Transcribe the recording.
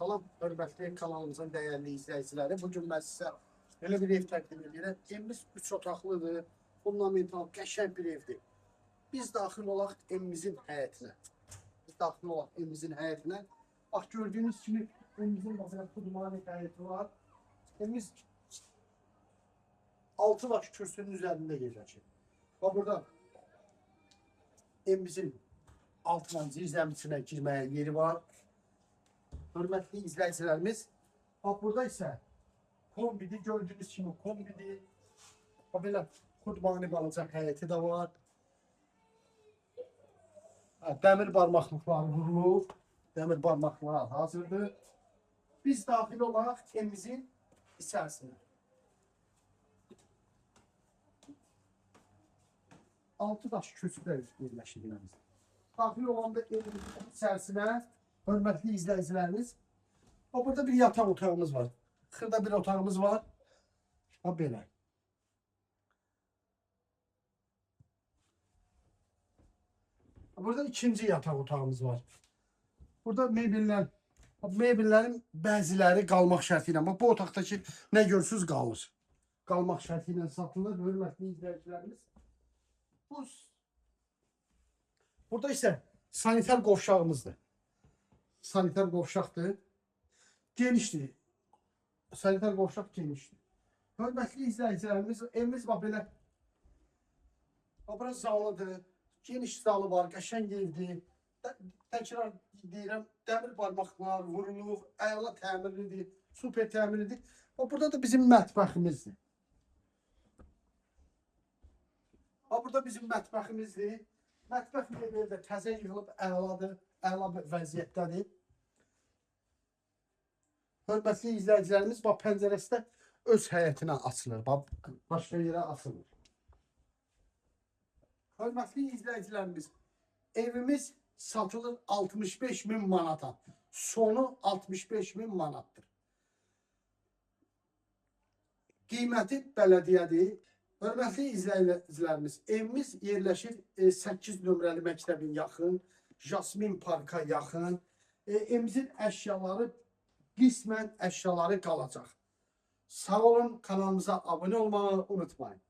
Salam, hörmətli kanalımızın dəyərli izləyiciləri. Bugün mən sizə elə bir ev təqdim edirəm. Evimiz 3 otaqlıdır, fundamental, qəşəng bir evdir. Biz daxil olaq evimizin həyətinə. Bax, gördüyünüz kimi evimizin məsələn xudmani həyəti var. Evimiz 6 baş kürsünün üzərində yerləşir. Bax, burada evimizin altından zirzəmisinə girməyə yeri var. Hörmətli izləyicilərimiz, bax, burada isə kombidir, gördüyünüz kimi kombidir. Belə xudmani balaca həyəti də var. Dəmir barmaqlıqlar vurulub, dəmir barmaqlar hazırdır. Biz daxil olaraq evimizin içərisinə. 6 daş kürsüdə yerləşir binamız. Daxil olanda evimizin içərisinə, hörmətli izləyicilərimiz, burada bir yataq otağımız var. Xırda bir otağımız var. Belə. Burada ikinci yataq otağımız var. Burada mebellərin bəziləri qalmaq şərti ilə. Bu otaqdakı nə görürsünüz qalır. Qalmaq şərti ilə satılır, hörmətli izləyicilərimiz. Burada isə sanitar qovşağımızdır. Sanitar qovşaqdır. Genişdir. Sanitar qovşaq genişdir. Hörmətli izləyicilərimiz, evimiz bax belə. Burası zalıdır. Geniş zalı var, qəşəng evdir. Təkrar deyirəm, dəmir barmaqlar vurulub, əla təmirlidir, super təmirlidir. Burada da bizim mətbəximizdir. Burada bizim mətbəximizdir. Mətbəx mebeli də təzə yığılıb, əladır, əla vəziyyətdədir. Hörmətli izləyicilərimiz, bax, pəncərəsi də öz həyətinə açılır, başqa yerə açılır. Hörmətli izləyicilərimiz, evimiz satılır 65.000 manata. Sonu 65.000 manatdır. Qiyməti bələdiyyədir. Hörmətli izləyicilərimiz, evimiz yerləşir 8 nömrəli məktəbin yaxın, Jasmin Parka yaxın. Evimizin əşyaları, qismən əşyaları qalacaq. Sağ olun, kanalımıza abunə olmağı unutmayın.